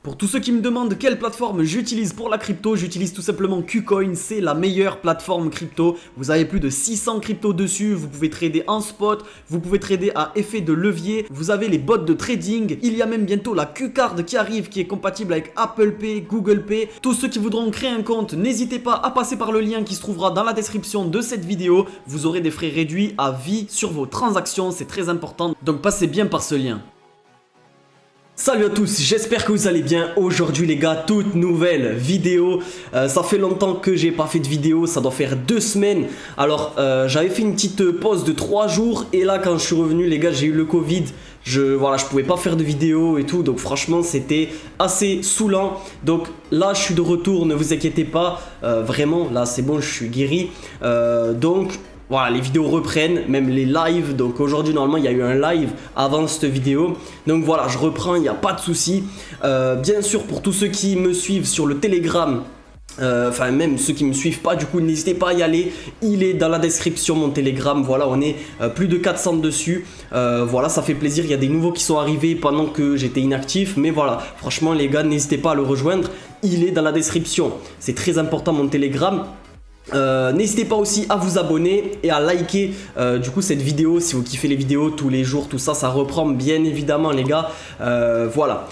Pour tous ceux qui me demandent quelle plateforme j'utilise pour la crypto, j'utilise tout simplement KuCoin, c'est la meilleure plateforme crypto. Vous avez plus de 600 cryptos dessus, vous pouvez trader en spot, vous pouvez trader à effet de levier, vous avez les bots de trading, il y a même bientôt la Q-Card qui arrive qui est compatible avec Apple Pay, Google Pay. Tous ceux qui voudront créer un compte, n'hésitez pas à passer par le lien qui se trouvera dans la description de cette vidéo. Vous aurez des frais réduits à vie sur vos transactions, c'est très important, donc passez bien par ce lien. Salut à tous, j'espère que vous allez bien. Aujourd'hui les gars, toute nouvelle vidéo. Ça fait longtemps que j'ai pas fait de vidéo, ça doit faire 2 semaines. Alors j'avais fait une petite pause de 3 jours et là quand je suis revenu les gars, j'ai eu le Covid. Je pouvais pas faire de vidéo et tout, donc franchement c'était assez saoulant. Donc là je suis de retour, ne vous inquiétez pas, vraiment là c'est bon, je suis guéri. Donc voilà, les vidéos reprennent, même les lives. Donc aujourd'hui normalement il y a eu un live avant cette vidéo. Donc voilà, je reprends, il n'y a pas de souci. Bien sûr pour tous ceux qui me suivent sur le Telegram, enfin même ceux qui me suivent pas, du coup n'hésitez pas à y aller, il est dans la description mon Telegram. Voilà, on est plus de 400 dessus. Voilà, ça fait plaisir, il y a des nouveaux qui sont arrivés pendant que j'étais inactif, mais voilà, franchement les gars, n'hésitez pas à le rejoindre, il est dans la description. C'est très important mon Telegram. N'hésitez pas aussi à vous abonner et à liker du coup cette vidéo si vous kiffez les vidéos tous les jours, tout ça, ça reprend bien évidemment les gars. Voilà,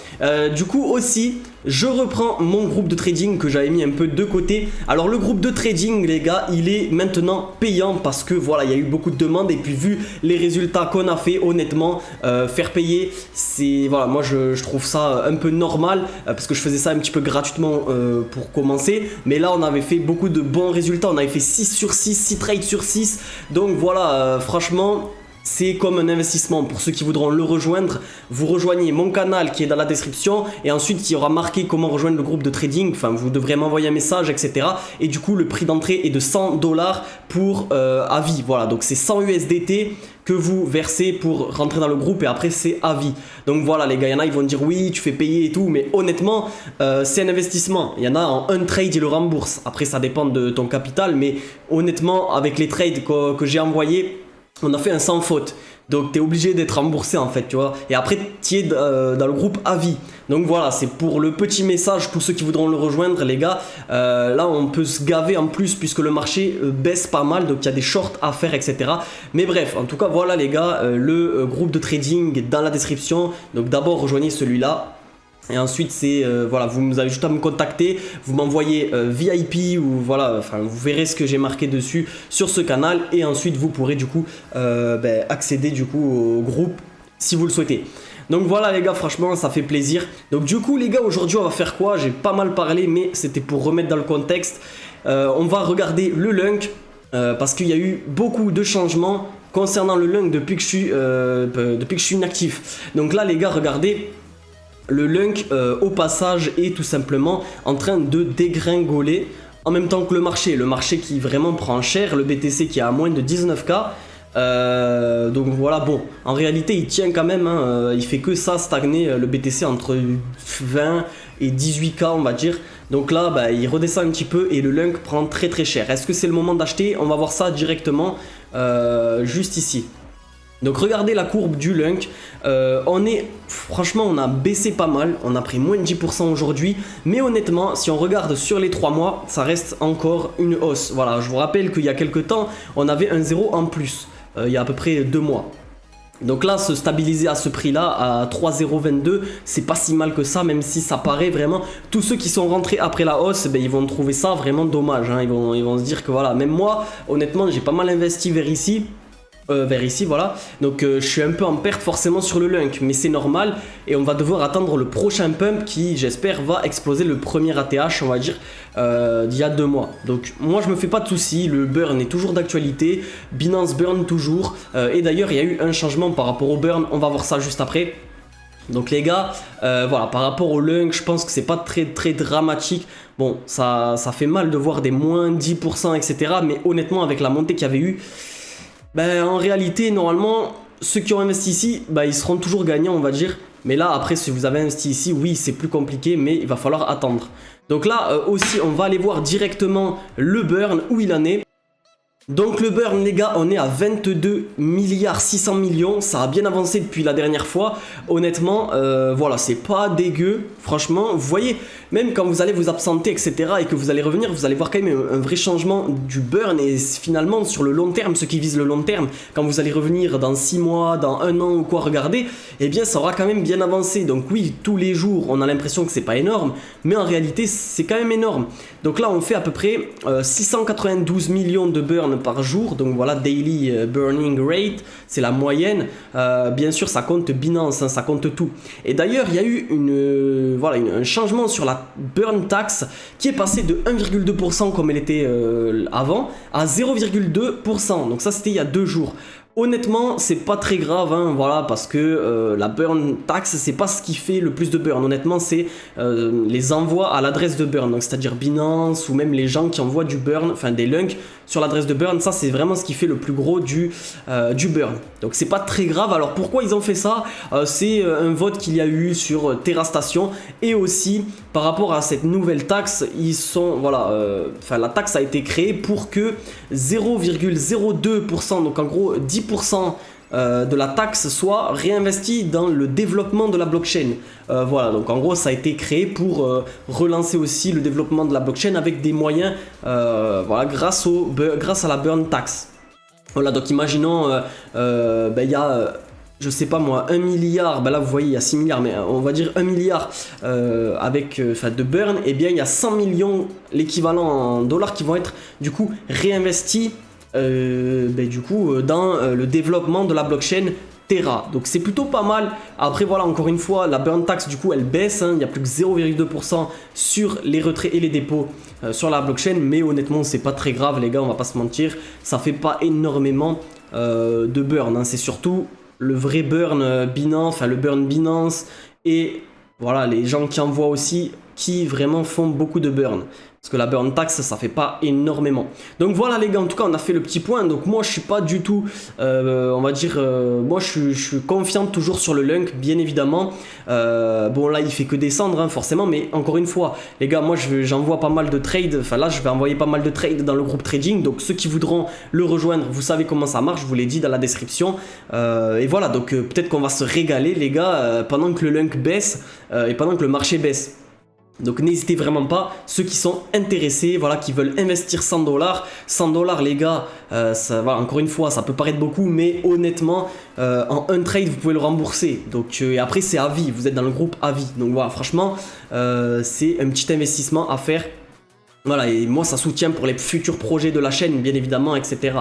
du coup aussi je reprends mon groupe de trading que j'avais mis un peu de côté. Alors le groupe de trading les gars, il est maintenant payant parce que voilà, il y a eu beaucoup de demandes et puis vu les résultats qu'on a fait, honnêtement faire payer, c'est voilà, moi je trouve ça un peu normal parce que je faisais ça un petit peu gratuitement pour commencer, mais là on avait fait beaucoup de bons résultats, on avait fait 6 sur 6, 6 trades sur 6, donc voilà, franchement c'est comme un investissement. Pour ceux qui voudront le rejoindre, vous rejoignez mon canal qui est dans la description et ensuite il y aura marqué comment rejoindre le groupe de trading. Enfin, vous devrez m'envoyer un message, etc. Et du coup, le prix d'entrée est de 100 $ pour à vie. Voilà, donc c'est 100 USDT que vous versez pour rentrer dans le groupe et après c'est à vie. Donc voilà les gars, il y en a ils vont dire oui tu fais payer et tout, mais honnêtement c'est un investissement. Il y en a en un trade ils le remboursent. Après ça dépend de ton capital, mais honnêtement avec les trades que j'ai envoyés, on a fait un sans faute, donc tu es obligé d'être remboursé en fait, tu vois, et après tu es dans le groupe à vie. Donc voilà, c'est pour le petit message, tous ceux qui voudront le rejoindre les gars. Là on peut se gaver en plus puisque le marché baisse pas mal, donc il y a des shorts à faire, etc. Mais bref, en tout cas voilà les gars, le groupe de trading est dans la description. Donc d'abord rejoignez celui-là. Et ensuite c'est voilà, vous avez juste à me contacter, vous m'envoyez VIP ou voilà, enfin vous verrez ce que j'ai marqué dessus sur ce canal et ensuite vous pourrez du coup accéder du coup au groupe si vous le souhaitez. Donc voilà les gars, franchement ça fait plaisir. Donc du coup les gars, aujourd'hui on va faire quoi? J'ai pas mal parlé mais c'était pour remettre dans le contexte. On va regarder le Lunk parce qu'il y a eu beaucoup de changements concernant le Lunk depuis que je suis inactif. Donc là les gars, regardez. Le Lunk au passage est tout simplement en train de dégringoler en même temps que le marché qui vraiment prend cher, le BTC qui est à moins de 19K. Donc voilà, bon, en réalité il tient quand même, hein, il fait que ça stagner, le BTC entre 20 et 18K on va dire. Donc là bah, il redescend un petit peu et le Lunk prend très très cher. Est-ce que c'est le moment d'acheter? On va voir ça directement juste ici. Donc regardez la courbe du Lunk, franchement on a baissé pas mal, on a pris moins de 10% aujourd'hui, mais honnêtement si on regarde sur les 3 mois, ça reste encore une hausse. Voilà, je vous rappelle qu'il y a quelques temps, on avait un 0 en plus, il y a à peu près 2 mois. Donc là, se stabiliser à ce prix-là, à 3,022, c'est pas si mal que ça, même si ça paraît vraiment... Tous ceux qui sont rentrés après la hausse, ben, ils vont trouver ça vraiment dommage, hein. Ils vont se dire que voilà, même moi, honnêtement, j'ai pas mal investi vers ici, voilà, donc je suis un peu en perte forcément sur le Lunk, mais c'est normal et on va devoir attendre le prochain pump qui j'espère va exploser le premier ATH on va dire d'il y a 2 mois. Donc moi je me fais pas de soucis, le burn est toujours d'actualité, Binance burn toujours et d'ailleurs il y a eu un changement par rapport au burn, on va voir ça juste après. Donc les gars, voilà, par rapport au Lunk, je pense que c'est pas très dramatique. Bon, ça fait mal de voir des moins 10%, etc. Mais honnêtement, avec la montée qu'il y avait eu, ben, en réalité, normalement, ceux qui ont investi ici, ben, ils seront toujours gagnants, on va dire. Mais là, après, si vous avez investi ici, oui, c'est plus compliqué, mais il va falloir attendre. Donc là, aussi, on va aller voir directement le burn, où il en est. Donc le burn les gars, on est à 22 milliards 600 millions, ça a bien avancé depuis la dernière fois. Honnêtement, voilà, c'est pas dégueu. Franchement, vous voyez, même quand vous allez vous absenter, etc. et que vous allez revenir, vous allez voir quand même un vrai changement du burn. Et finalement, sur le long terme, ceux qui visent le long terme, quand vous allez revenir dans 6 mois, dans 1 an ou quoi, regardez, eh bien ça aura quand même bien avancé. Donc oui, tous les jours, on a l'impression que c'est pas énorme, mais en réalité, c'est quand même énorme. Donc là, on fait à peu près 692 millions de burn par jour, donc voilà, daily burning rate, c'est la moyenne. Bien sûr, ça compte Binance, hein, ça compte tout. Et d'ailleurs, il y a eu un changement sur la burn tax qui est passé de 1,2% comme elle était avant à 0,2%. Donc ça, c'était il y a 2 jours. Honnêtement, c'est pas très grave, hein, voilà, parce que la burn tax, c'est pas ce qui fait le plus de burn. Honnêtement, c'est les envois à l'adresse de burn, donc c'est-à-dire Binance ou même les gens qui envoient du burn, enfin des lunks sur l'adresse de burn. Ça, c'est vraiment ce qui fait le plus gros du burn. Donc c'est pas très grave. Alors pourquoi ils ont fait ça? C'est un vote qu'il y a eu sur TerraStation et aussi par rapport à cette nouvelle taxe, ils sont voilà, la taxe a été créée pour que 0,02%, donc en gros 10% de la taxe soit réinvesti dans le développement de la blockchain. Voilà, donc en gros ça a été créé pour relancer aussi le développement de la blockchain avec des moyens voilà, grâce à la burn tax. Voilà, donc imaginons il y a je sais pas moi, 1 milliard, ben là vous voyez il y a 6 milliards, mais on va dire 1 milliard de burn, et bien il y a 100 millions, l'équivalent en dollars qui vont être du coup réinvestis dans le développement de la blockchain Terra. Donc c'est plutôt pas mal. Après voilà, encore une fois, la burn tax du coup elle baisse, hein, il y a plus que 0,2% sur les retraits et les dépôts sur la blockchain, mais honnêtement c'est pas très grave les gars, on va pas se mentir, ça fait pas énormément de burn, hein. C'est surtout le vrai burn Binance, enfin le burn Binance et voilà les gens qui envoient aussi qui vraiment font beaucoup de burn. Parce que la burn tax, ça fait pas énormément. Donc voilà les gars, en tout cas on a fait le petit point. Donc moi je suis pas du tout, on va dire, moi je suis confiant toujours sur le Lunk, bien évidemment. Bon là il fait que descendre hein, forcément, mais encore une fois les gars, moi j'envoie pas mal de trades. Enfin là je vais envoyer pas mal de trades dans le groupe trading. Donc ceux qui voudront le rejoindre, vous savez comment ça marche, je vous l'ai dit dans la description. Et voilà, donc peut-être qu'on va se régaler les gars pendant que le Lunk baisse et pendant que le marché baisse. Donc n'hésitez vraiment pas, ceux qui sont intéressés, voilà, qui veulent investir 100 $, 100 $ les gars, ça, voilà, encore une fois ça peut paraître beaucoup, mais honnêtement en un trade vous pouvez le rembourser. Donc et après c'est à vie, vous êtes dans le groupe à vie. Donc voilà, franchement c'est un petit investissement à faire. Voilà, et moi ça soutient pour les futurs projets de la chaîne, bien évidemment, etc.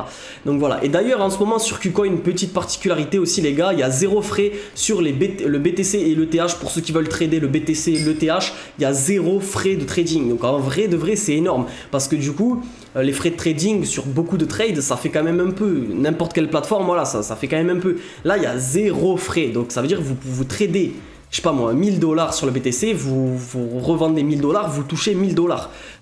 Donc voilà, et d'ailleurs en ce moment sur KuCoin, une petite particularité aussi les gars, il y a 0 frais sur le BTC et l'ETH. Pour ceux qui veulent trader le BTC et l'ETH, il y a 0 frais de trading. Donc en vrai de vrai c'est énorme, parce que du coup les frais de trading sur beaucoup de trades ça fait quand même un peu, n'importe quelle plateforme, voilà, ça fait quand même un peu. Là il y a 0 frais, donc ça veut dire que vous tradez, je sais pas moi, 1000 $ sur le BTC, vous revendez 1000 $, vous touchez 1000 $.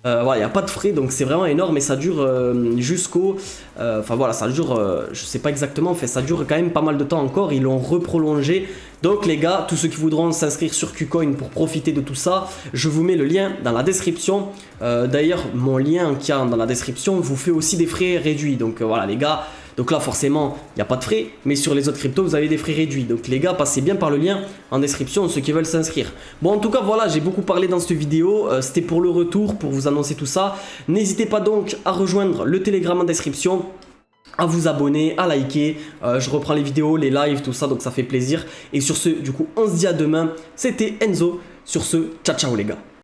Voilà, il n'y a pas de frais, donc c'est vraiment énorme et ça dure jusqu'au... Enfin voilà, ça dure, je sais pas exactement, en fait, ça dure quand même pas mal de temps encore, ils l'ont reprolongé. Donc les gars, tous ceux qui voudront s'inscrire sur KuCoin pour profiter de tout ça, je vous mets le lien dans la description. D'ailleurs, mon lien qu'il y a dans la description vous fait aussi des frais réduits, donc voilà les gars. Donc là forcément il n'y a pas de frais, mais sur les autres cryptos vous avez des frais réduits. Donc les gars, passez bien par le lien en description ceux qui veulent s'inscrire. Bon en tout cas voilà, j'ai beaucoup parlé dans cette vidéo, c'était pour le retour, pour vous annoncer tout ça. N'hésitez pas donc à rejoindre le Telegram en description, à vous abonner, à liker, je reprends les vidéos, les lives, tout ça, donc ça fait plaisir. Et sur ce, du coup on se dit à demain, c'était Enzo, sur ce, ciao ciao les gars.